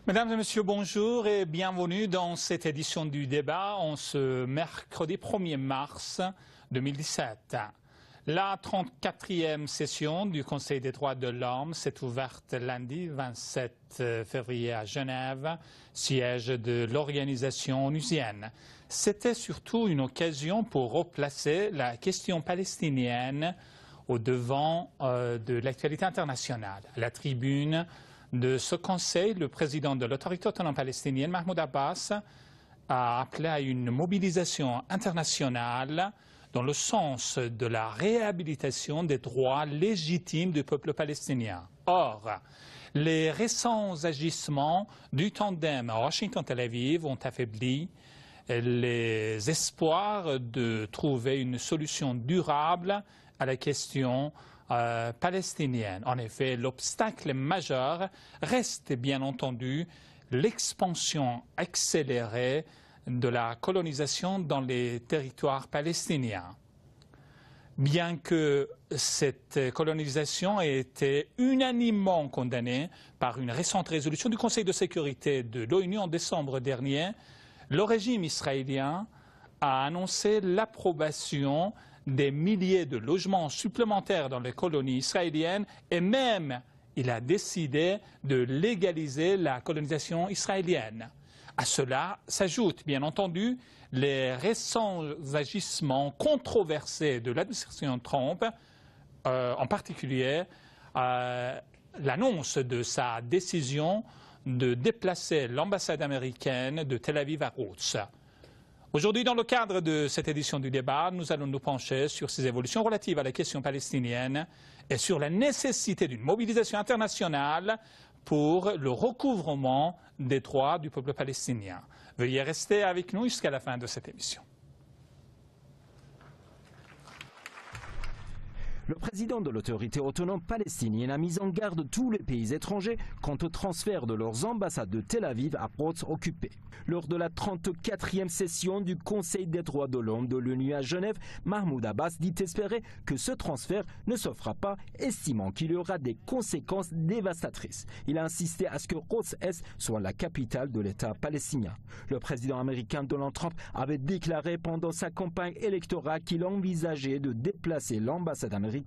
Mesdames et messieurs, bonjour et bienvenue dans cette édition du débat en ce mercredi 1er mars 2017. La 34e session du Conseil des droits de l'homme s'est ouverte lundi 27 février à Genève, siège de l'organisation onusienne. C'était surtout une occasion pour replacer la question palestinienne au devant de l'actualité internationale. À la tribune de ce Conseil, le président de l'autorité autonome palestinienne, Mahmoud Abbas, a appelé à une mobilisation internationale dans le sens de la réhabilitation des droits légitimes du peuple palestinien. Or, les récents agissements du tandem Washington-Tel Aviv ont affaibli les espoirs de trouver une solution durable à la question palestinienne. En effet, l'obstacle majeur reste bien entendu l'expansion accélérée de la colonisation dans les territoires palestiniens. Bien que cette colonisation ait été unanimement condamnée par une récente résolution du Conseil de sécurité de l'ONU en décembre dernier, le régime israélien a annoncé l'approbation des milliers de logements supplémentaires dans les colonies israéliennes et même il a décidé de légaliser la colonisation israélienne. À cela s'ajoutent bien entendu les récents agissements controversés de l'administration Trump, en particulier l'annonce de sa décision de déplacer l'ambassade américaine de Tel Aviv à Quds. Aujourd'hui, dans le cadre de cette édition du débat, nous allons nous pencher sur ces évolutions relatives à la question palestinienne et sur la nécessité d'une mobilisation internationale pour le recouvrement des droits du peuple palestinien. Veuillez rester avec nous jusqu'à la fin de cette émission. Le président de l'autorité autonome palestinienne a mis en garde tous les pays étrangers quant au transfert de leurs ambassades de Tel Aviv à Quds occupées. Lors de la 34e session du Conseil des droits de l'homme de l'ONU à Genève, Mahmoud Abbas dit espérer que ce transfert ne se fera pas, estimant qu'il y aura des conséquences dévastatrices. Il a insisté à ce que Quds-Est soit la capitale de l'État palestinien. Le président américain Donald Trump avait déclaré pendant sa campagne électorale qu'il envisageait de déplacer l'ambassade américaine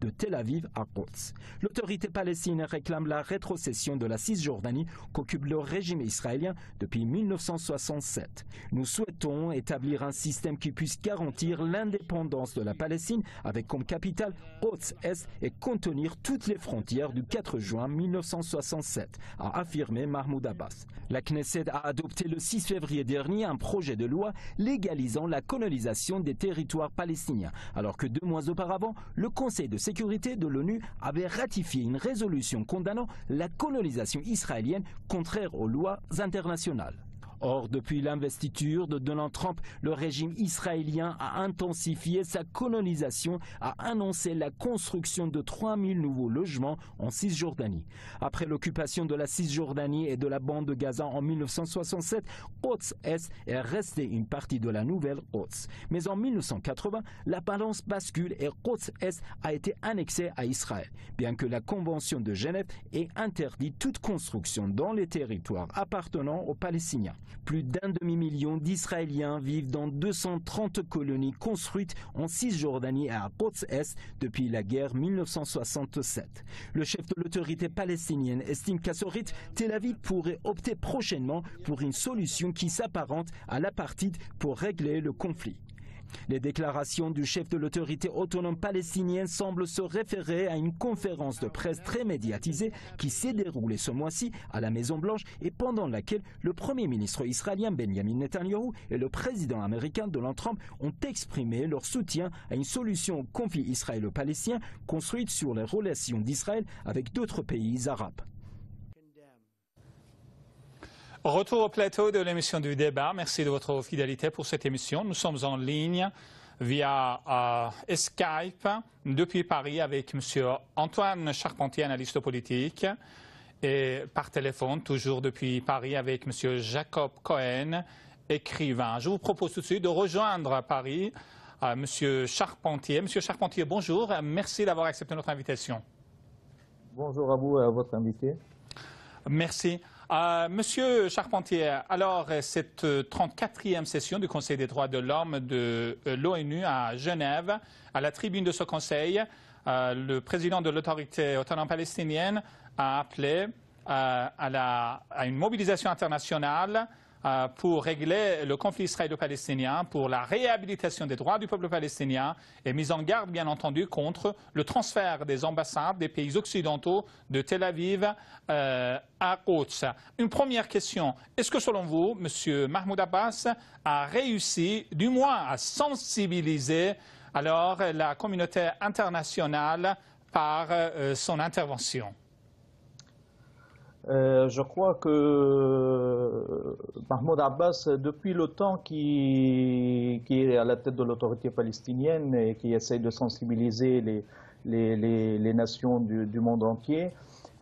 de Tel Aviv à Quds. L'autorité palestinienne réclame la rétrocession de la Cisjordanie qu'occupe le régime israélien depuis 1967. Nous souhaitons établir un système qui puisse garantir l'indépendance de la Palestine avec comme capitale Quds-Est et contenir toutes les frontières du 4 juin 1967, a affirmé Mahmoud Abbas. La Knesset a adopté le 6 février dernier un projet de loi légalisant la colonisation des territoires palestiniens, alors que 2 mois auparavant, le Conseil de sécurité de l'ONU avait ratifié une résolution condamnant la colonisation israélienne contraire aux lois internationales. Or, depuis l'investiture de Donald Trump, le régime israélien a intensifié sa colonisation, a annoncé la construction de 3000 nouveaux logements en Cisjordanie. Après l'occupation de la Cisjordanie et de la bande de Gaza en 1967, Quds-Est est resté une partie de la nouvelle Quds. Mais en 1980, la balance bascule et Quds-Est a été annexé à Israël, bien que la Convention de Genève ait interdit toute construction dans les territoires appartenant aux Palestiniens. Plus d'un demi-million d'Israéliens vivent dans 230 colonies construites en Cisjordanie et à Quds-Est depuis la guerre 1967. Le chef de l'autorité palestinienne estime qu'à ce rythme, Tel Aviv pourrait opter prochainement pour une solution qui s'apparente à l'apartheid pour régler le conflit. Les déclarations du chef de l'autorité autonome palestinienne semblent se référer à une conférence de presse très médiatisée qui s'est déroulée ce mois-ci à la Maison-Blanche et pendant laquelle le Premier ministre israélien Benjamin Netanyahou et le président américain Donald Trump ont exprimé leur soutien à une solution au conflit israélo-palestinien construite sur les relations d'Israël avec d'autres pays arabes. Retour au plateau de l'émission du débat. Merci de votre fidélité pour cette émission. Nous sommes en ligne via Skype depuis Paris avec M. Antoine Charpentier, analyste politique, et par téléphone, toujours depuis Paris, avec M. Jacob Cohen, écrivain. Je vous propose tout de suite de rejoindre à Paris M. Charpentier. M. Charpentier, bonjour. Merci d'avoir accepté notre invitation. Bonjour à vous et à votre invité. Merci. Monsieur Charpentier, alors cette 34e session du Conseil des droits de l'homme de l'ONU à Genève, à la tribune de ce Conseil, le président de l'autorité autonome palestinienne a appelé à une mobilisation internationale pour régler le conflit israélo-palestinien, pour la réhabilitation des droits du peuple palestinien et mise en garde, bien entendu, contre le transfert des ambassades des pays occidentaux de Tel Aviv à Quds. Une première question. Est-ce que, selon vous, M. Mahmoud Abbas a réussi, du moins, à sensibiliser alors la communauté internationale par son intervention? Je crois que Mahmoud Abbas, depuis le temps qui est à la tête de l'autorité palestinienne et qui essaie de sensibiliser les nations du monde entier,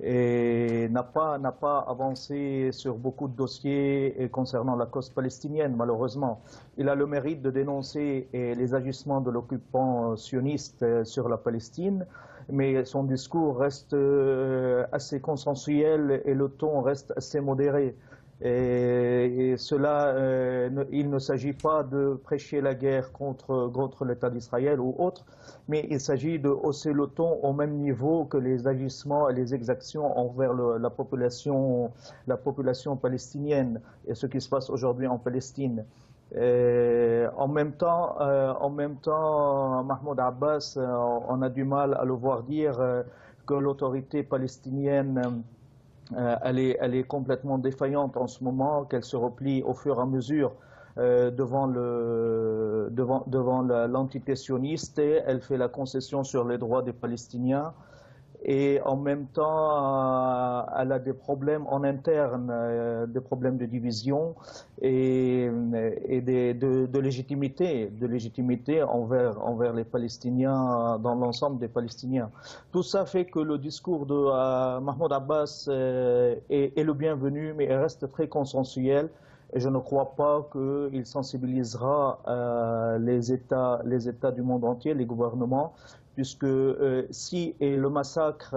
n'a pas avancé sur beaucoup de dossiers concernant la cause palestinienne, malheureusement. Il a le mérite de dénoncer les agissements de l'occupant sioniste sur la Palestine, mais son discours reste assez consensuel et le ton reste assez modéré. Et cela, il ne s'agit pas de prêcher la guerre contre l'État d'Israël ou autre, mais il s'agit de hausser le ton au même niveau que les agissements et les exactions envers la population palestinienne et ce qui se passe aujourd'hui en Palestine. En même temps, Mahmoud Abbas, on a du mal à le voir dire que l'autorité palestinienne elle est complètement défaillante en ce moment, qu'elle se replie au fur et à mesure devant l'entité sioniste, et elle fait la concession sur les droits des Palestiniens. Et en même temps, elle a des problèmes en interne, des problèmes de division et de légitimité envers les Palestiniens, dans l'ensemble des Palestiniens. Tout ça fait que le discours de Mahmoud Abbas est le bienvenu, mais il reste très consensuel. Et je ne crois pas qu'il sensibilisera les États du monde entier, les gouvernements, puisque si le massacre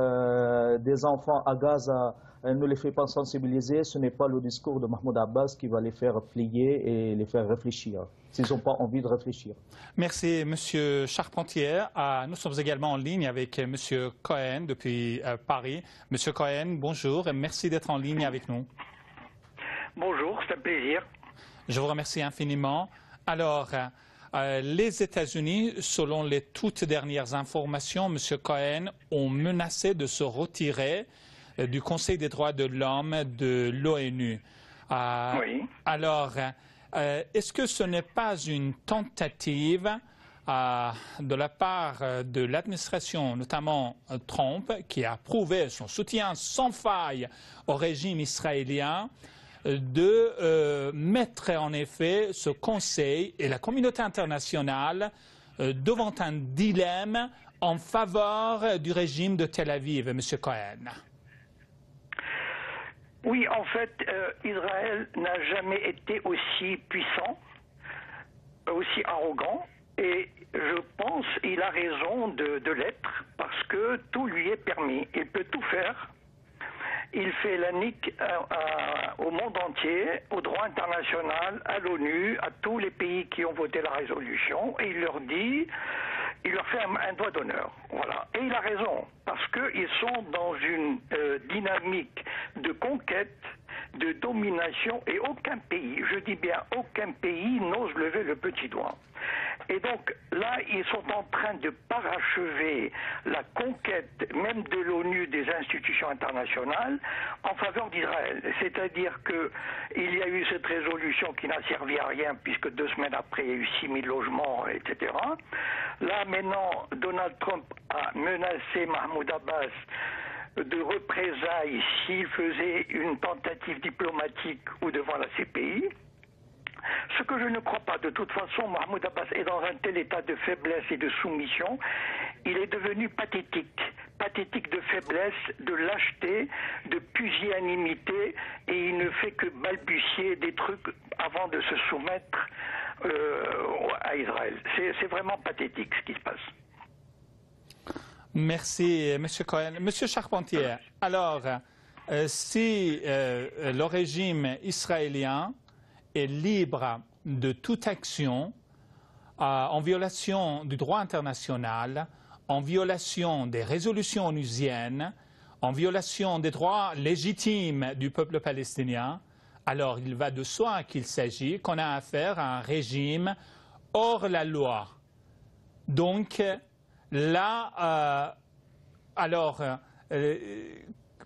des enfants à Gaza ne les fait pas sensibiliser, ce n'est pas le discours de Mahmoud Abbas qui va les faire plier et les faire réfléchir, s'ils n'ont pas envie de réfléchir. Merci, Monsieur Charpentier. Nous sommes également en ligne avec Monsieur Cohen depuis Paris. Monsieur Cohen, bonjour et merci d'être en ligne avec nous. Bonjour, c'est un plaisir. Je vous remercie infiniment. Alors, les États-Unis, selon les toutes dernières informations, M. Cohen, ont menacé de se retirer du Conseil des droits de l'homme de l'ONU. Oui. Alors, est-ce que ce n'est pas une tentative de la part de l'administration, notamment Trump, qui a prouvé son soutien sans faille au régime israélien, de mettre en effet ce Conseil et la communauté internationale devant un dilemme en faveur du régime de Tel Aviv, M. Cohen? Oui, en fait, Israël n'a jamais été aussi puissant, aussi arrogant, et je pense qu'il a raison de l'être, parce que tout lui est permis. Il peut tout faire. Il fait la nique au monde entier, au droit international, à l'ONU, à tous les pays qui ont voté la résolution, et il leur fait un doigt d'honneur. Voilà. Et il a raison, parce qu'ils sont dans une dynamique de conquête, de domination, et aucun pays, je dis bien aucun pays, n'ose lever le petit doigt. Et donc là, ils sont en train de parachever la conquête même de l'ONU, des institutions internationales, en faveur d'Israël. C'est-à-dire qu'il y a eu cette résolution qui n'a servi à rien, puisque 2 semaines après, il y a eu 6 000 logements, etc. Là, maintenant, Donald Trump a menacé Mahmoud Abbas de représailles s'il faisait une tentative diplomatique ou devant la CPI. Ce que je ne crois pas, de toute façon, Mahmoud Abbas est dans un tel état de faiblesse et de soumission, il est devenu pathétique de faiblesse, de lâcheté, de pusillanimité, et il ne fait que balbutier des trucs avant de se soumettre à Israël. C'est vraiment pathétique ce qui se passe. Merci, M. Cohen. M. Charpentier, alors, si le régime israélien est libre de toute action en violation du droit international, en violation des résolutions onusiennes, en violation des droits légitimes du peuple palestinien, alors il va de soi qu'il s'agit qu'on a affaire à un régime hors la loi. Donc là,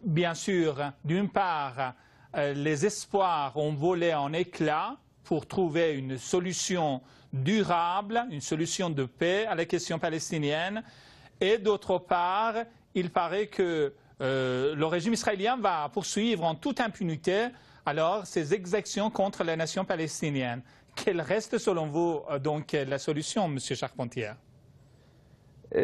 bien sûr, d'une part, les espoirs ont volé en éclats pour trouver une solution durable, une solution de paix à la question palestinienne. Et d'autre part, il paraît que le régime israélien va poursuivre en toute impunité alors ses exactions contre la nation palestinienne. Quelle reste selon vous donc la solution, M. Charpentier?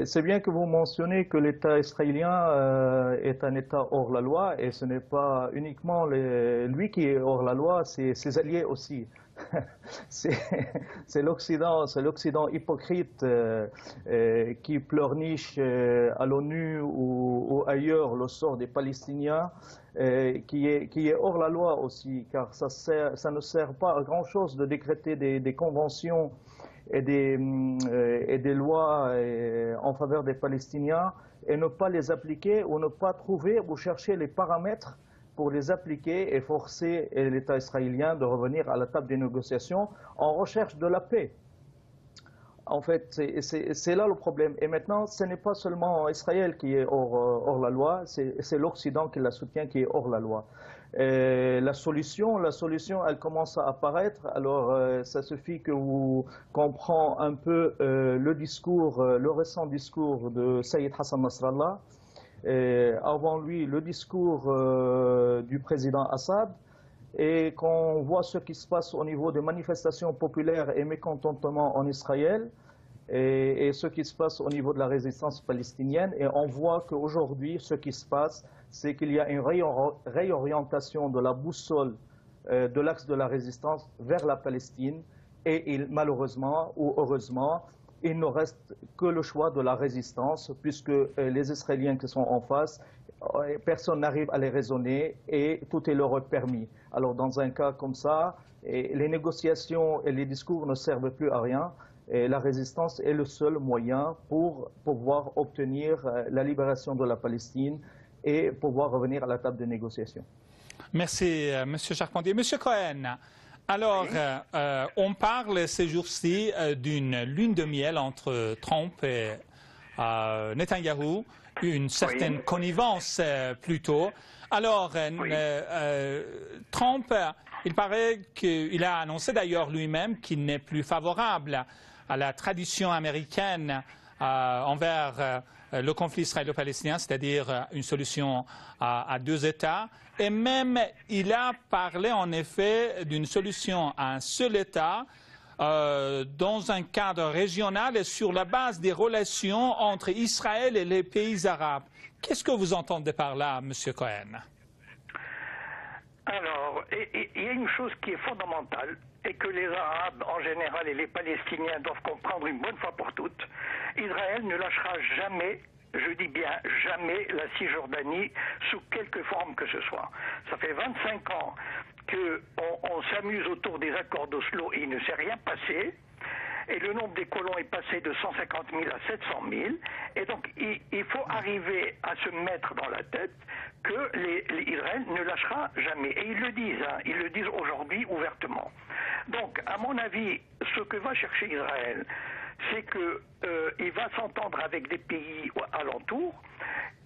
C'est bien que vous mentionnez que l'État israélien est un État hors la loi, et ce n'est pas uniquement lui qui est hors la loi, c'est ses alliés aussi. C'est l'Occident hypocrite qui pleurniche à l'ONU ou ailleurs le sort des Palestiniens, qui est hors la loi aussi, car ça ne sert pas à grand-chose de décréter des conventions et des lois en faveur des Palestiniens et ne pas les appliquer ou ne pas trouver ou chercher les paramètres pour les appliquer et forcer l'État israélien de revenir à la table des négociations en recherche de la paix. En fait, c'est là le problème. Et maintenant, ce n'est pas seulement Israël qui est hors la loi, c'est l'Occident qui la soutient qui est hors la loi. La solution, elle commence à apparaître. Alors, ça suffit qu'on prend un peu le récent discours de Sayyid Hassan Nasrallah, avant lui le discours du président Assad, et qu'on voit ce qui se passe au niveau des manifestations populaires et mécontentement en Israël, et ce qui se passe au niveau de la résistance palestinienne, et on voit qu'aujourd'hui, ce qui se passe, c'est qu'il y a une réorientation de la boussole de l'axe de la résistance vers la Palestine, et malheureusement ou heureusement, il ne reste que le choix de la résistance, puisque les Israéliens qui sont en face, personne n'arrive à les raisonner et tout est leur permis. Alors dans un cas comme ça, les négociations et les discours ne servent plus à rien. Et la résistance est le seul moyen pour pouvoir obtenir la libération de la Palestine et pouvoir revenir à la table de négociation. Merci, M. Charpentier. M. Cohen, alors, on parle ces jours-ci d'une lune de miel entre Trump et Netanyahou, une certaine connivence plutôt. Alors, Trump, il paraît qu'il a annoncé d'ailleurs lui-même qu'il n'est plus favorable à la tradition américaine envers le conflit israélo-palestinien, c'est-à-dire une solution à deux États. Et même, il a parlé en effet d'une solution à un seul État dans un cadre régional et sur la base des relations entre Israël et les pays arabes. Qu'est-ce que vous entendez par là, M. Cohen? Alors, il y a une chose qui est fondamentale et que les Arabes en général et les Palestiniens doivent comprendre une bonne fois pour toutes. Israël ne lâchera jamais, je dis bien jamais, la Cisjordanie sous quelque forme que ce soit. Ça fait 25 ans qu'on s'amuse autour des accords d'Oslo et il ne s'est rien passé. Et le nombre des colons est passé de 150 000 à 700 000. Et donc, il faut arriver à se mettre dans la tête que l'Israël ne lâchera jamais. Et ils le disent, hein, ils le disent aujourd'hui ouvertement. Donc, à mon avis, ce que va chercher Israël, c'est qu'il va s'entendre avec des pays alentours.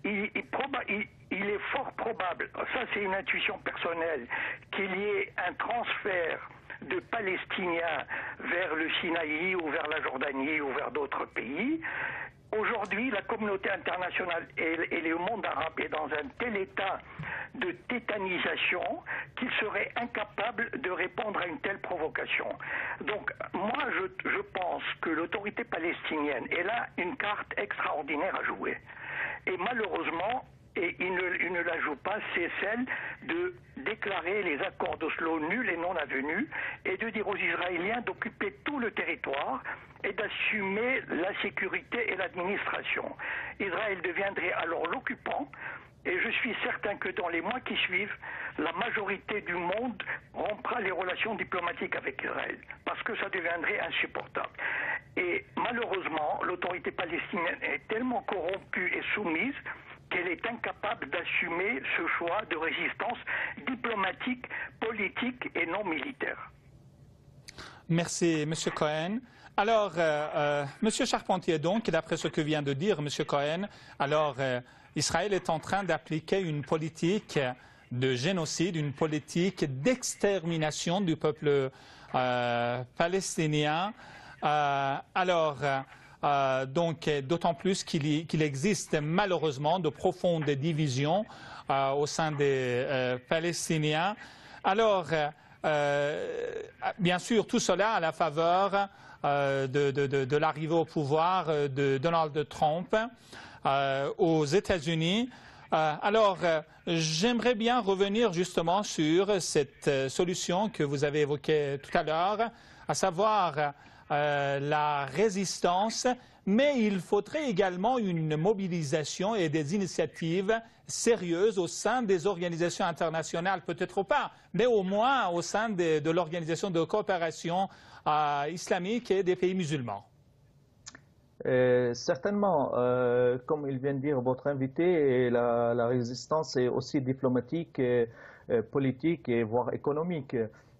Il est fort probable, ça c'est une intuition personnelle, qu'il y ait un transfert de Palestiniens vers le Sinaï ou vers la Jordanie ou vers d'autres pays. Aujourd'hui, la communauté internationale et le monde arabe est dans un tel état de tétanisation qu'il serait incapable de répondre à une telle provocation. Donc, moi, je pense que l'autorité palestinienne est là une carte extraordinaire à jouer. Et malheureusement, il ne la joue pas, c'est celle de déclarer les accords d'Oslo nuls et non avenus et de dire aux Israéliens d'occuper tout le territoire et d'assumer la sécurité et l'administration. Israël deviendrait alors l'occupant Et je suis certain que dans les mois qui suivent, la majorité du monde rompra les relations diplomatiques avec Israël, parce que ça deviendrait insupportable. Et malheureusement, l'autorité palestinienne est tellement corrompue et soumise qu'elle est incapable d'assumer ce choix de résistance diplomatique, politique et non militaire. Merci, M. Cohen. Alors, M. Charpentier, donc, d'après ce que vient de dire M. Cohen, alors Israël est en train d'appliquer une politique de génocide, une politique d'extermination du peuple palestinien. Donc, d'autant plus qu'il existe malheureusement de profondes divisions au sein des Palestiniens. Alors, bien sûr, tout cela à la faveur de l'arrivée au pouvoir de Donald Trump aux États-Unis. J'aimerais bien revenir justement sur cette solution que vous avez évoquée tout à l'heure, à savoir la résistance, mais il faudrait également une mobilisation et des initiatives sérieuses au sein des organisations internationales, peut-être pas, mais au moins au sein de l'Organisation de coopération islamique et des pays musulmans. Certainement, comme il vient de dire votre invité, la résistance est aussi diplomatique, politique et voire économique.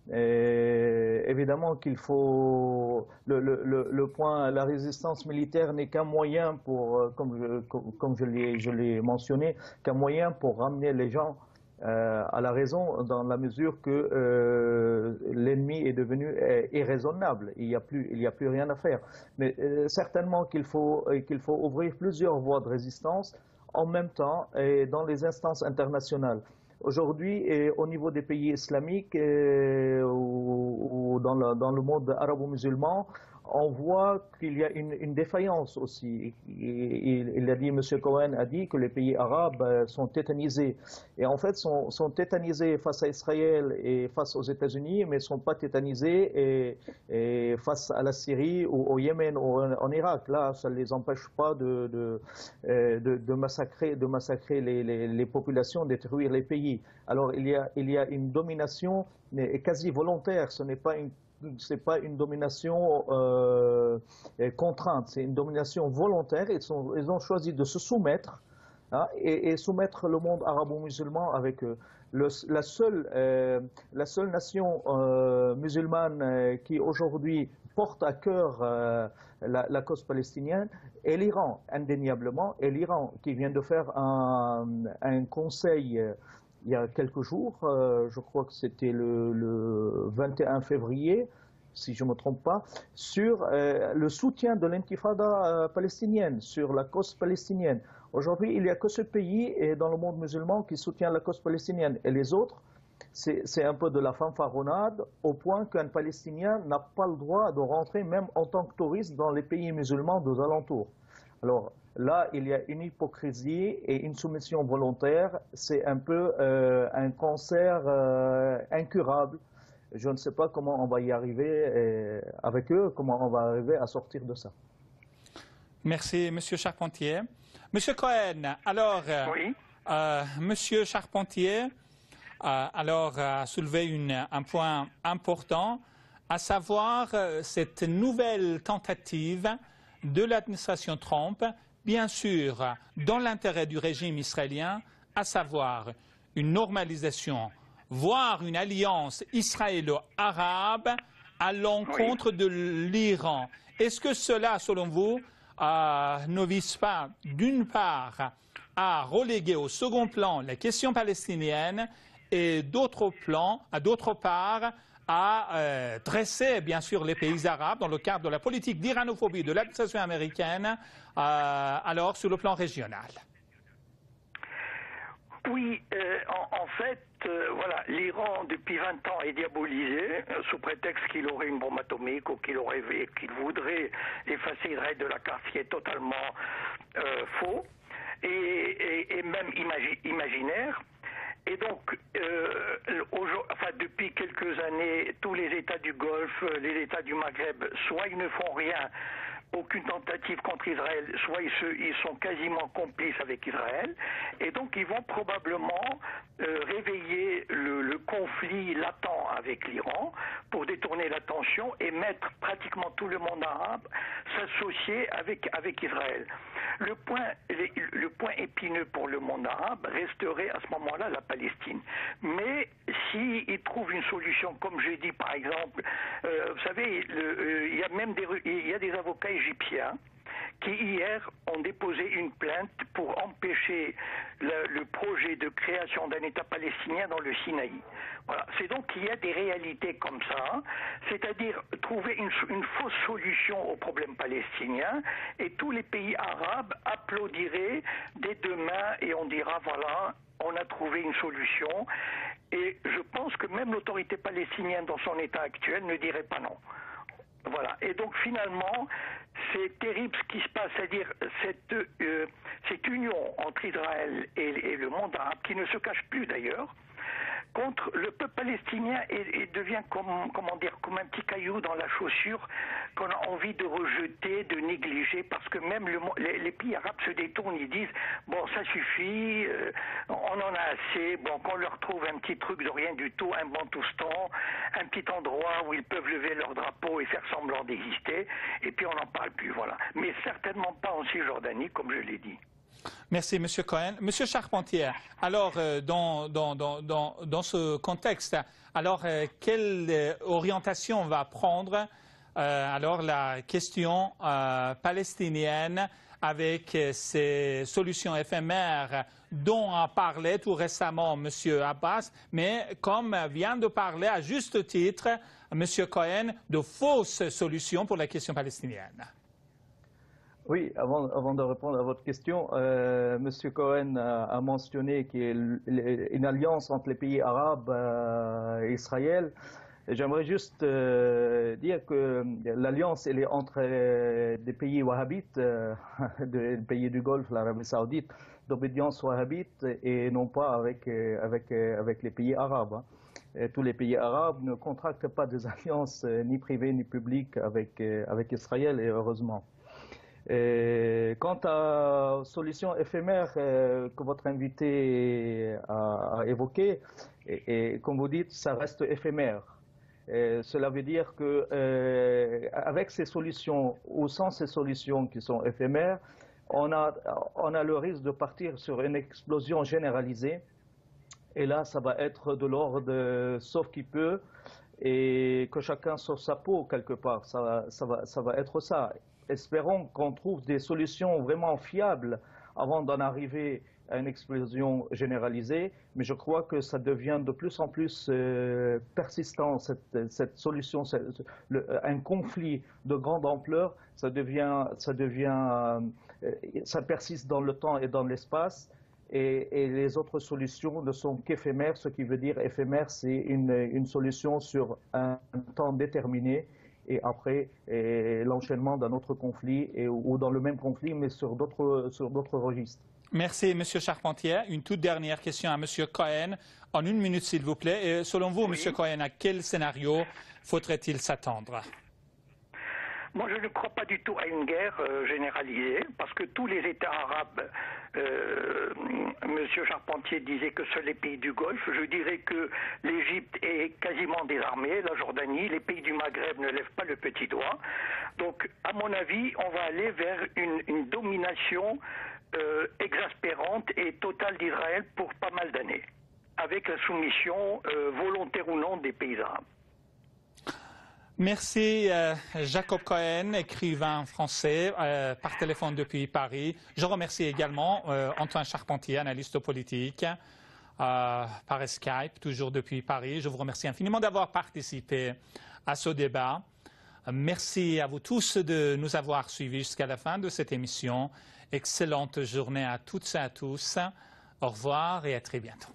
Évidemment qu'il faut le point, la résistance militaire n'est qu'un moyen pour, comme je l'ai mentionné, qu'un moyen pour ramener les gens à la raison dans la mesure que l'ennemi est devenu irraisonnable. Il n'y a plus rien à faire. Mais certainement qu'il faut ouvrir plusieurs voies de résistance en même temps et dans les instances internationales. Aujourd'hui, au niveau des pays islamiques ou dans le monde arabo-musulman, on voit qu'il y a une défaillance aussi. Il a dit, M. Cohen a dit que les pays arabes sont tétanisés. Et en fait, sont tétanisés face à Israël et face aux États-Unis, mais ne sont pas tétanisés et face à la Syrie ou au Yémen ou en Irak. Là, ça ne les empêche pas de massacrer les populations, détruire les pays. Alors, il y a une domination quasi volontaire. Ce n'est pas une domination contrainte, c'est une domination volontaire. Ils ont choisi de se soumettre et soumettre le monde arabo-musulman avec eux. La seule nation musulmane qui aujourd'hui porte à cœur la cause palestinienne est l'Iran, indéniablement, et l'Iran qui vient de faire un conseil il y a quelques jours, je crois que c'était le 21 février, si je ne me trompe pas, sur le soutien de l'intifada palestinienne, sur la cause palestinienne. Aujourd'hui, il n'y a que ce pays dans le monde musulman qui soutient la cause palestinienne. Et les autres, c'est un peu de la fanfaronnade, au point qu'un Palestinien n'a pas le droit de rentrer, même en tant que touriste, dans les pays musulmans des alentours. Alors, là, il y a une hypocrisie et une soumission volontaire. C'est un peu un cancer incurable. Je ne sais pas comment on va y arriver avec eux, comment on va arriver à sortir de ça. Merci, M. Charpentier. M. Cohen, alors, Oui. M. Charpentier a soulevé un point important, à savoir cette nouvelle tentative de l'administration Trump, bien sûr, dans l'intérêt du régime israélien, à savoir une normalisation, voire une alliance israélo-arabe à l'encontre de l'Iran. Est-ce que cela, selon vous, ne vise pas, d'une part, à reléguer au second plan la question palestinienne et d'autre part, à dresser, bien sûr, les pays arabes dans le cadre de la politique d'iranophobie de l'administration américaine, alors sur le plan régional? Oui, en fait, voilà, l'Iran depuis 20 ans est diabolisé sous prétexte qu'il aurait une bombe atomique ou qu'il voudrait effacer Israël de la carte, ce qui est totalement faux et même imaginaire. Et donc, depuis quelques années, tous les États du Golfe, les États du Maghreb, soit ils ne font rien, aucune tentative contre Israël, soit ils sont quasiment complices avec Israël, et donc ils vont probablement réveiller le conflit latent avec l'Iran pour détourner l'attention et mettre pratiquement tout le monde arabe s'associer avec Israël. Le point épineux pour le monde arabe resterait à ce moment-là la Palestine. Mais s'ils trouvent une solution, comme j'ai dit par exemple, vous savez, il y a des avocats égyptiens qui hier ont déposé une plainte pour empêcher le projet de création d'un État palestinien dans le Sinaï. Voilà. C'est donc qu'il y a des réalités comme ça, c'est-à-dire trouver une fausse solution au problème palestinien, et tous les pays arabes applaudiraient dès demain et on dira voilà, on a trouvé une solution. Et je pense que même l'autorité palestinienne dans son état actuel ne dirait pas non. Voilà. Et donc finalement, c'est terrible ce qui se passe, c'est-à-dire cette union entre Israël et le monde arabe, qui ne se cache plus d'ailleurs, contre le peuple palestinien et devient comme un petit caillou dans la chaussure qu'on a envie de rejeter, de négliger, parce que même les pays arabes se détournent, ils disent bon ça suffit, on en a assez, bon qu'on leur trouve un petit truc de rien du tout, un bantoustan, un petit endroit où ils peuvent lever leur drapeau et faire semblant d'exister, et puis on n'en parle plus, voilà. Mais certainement pas en Cisjordanie, comme je l'ai dit. Merci, M. Cohen. M. Charpentier, alors, dans ce contexte, alors, quelle orientation va prendre alors la question palestinienne avec ces solutions éphémères dont a parlé tout récemment M. Abbas, mais comme vient de parler à juste titre M. Cohen de fausses solutions pour la question palestinienne? Oui, avant de répondre à votre question, M. Cohen a mentionné qu'il y a une alliance entre les pays arabes et Israël. J'aimerais juste dire que l'alliance elle est entre des pays wahhabites, des pays du Golfe, l'Arabie Saoudite, d'obédience wahhabite, et non pas avec les pays arabes. Et tous les pays arabes ne contractent pas des alliances ni privées ni publiques avec Israël, et heureusement. Et quant à solutions éphémères que votre invité a évoquées, et comme vous dites, ça reste éphémère. Et cela veut dire que avec ces solutions ou sans ces solutions qui sont éphémères, on a le risque de partir sur une explosion généralisée. Et là, ça va être de l'ordre de sauf qui peut, et que chacun sauve sa peau quelque part. Ça va être ça. Espérons qu'on trouve des solutions vraiment fiables avant d'en arriver à une explosion généralisée, mais je crois que ça devient de plus en plus persistant, cette solution, un conflit de grande ampleur, ça persiste dans le temps et dans l'espace, et les autres solutions ne sont qu'éphémères. Ce qui veut dire éphémère, c'est une solution sur un temps déterminé, et après l'enchaînement d'un autre conflit, ou dans le même conflit, mais sur d'autres registres. Merci, M. Charpentier. Une toute dernière question à M. Cohen. En une minute, s'il vous plaît. Et selon vous, Oui. M. Cohen, à quel scénario faudrait-il s'attendre? Moi, je ne crois pas du tout à une guerre généralisée, parce que tous les États arabes, M. Charpentier disait que seuls les pays du Golfe, je dirais que l'Égypte est quasiment désarmée, la Jordanie, les pays du Maghreb ne lèvent pas le petit doigt. Donc, à mon avis, on va aller vers une domination exaspérante et totale d'Israël pour pas mal d'années, avec la soumission volontaire ou non des pays arabes. Merci Jacob Cohen, écrivain français, par téléphone depuis Paris. Je remercie également Antoine Charpentier, analyste politique, par Skype, toujours depuis Paris. Je vous remercie infiniment d'avoir participé à ce débat. Merci à vous tous de nous avoir suivis jusqu'à la fin de cette émission. Excellente journée à toutes et à tous. Au revoir et à très bientôt.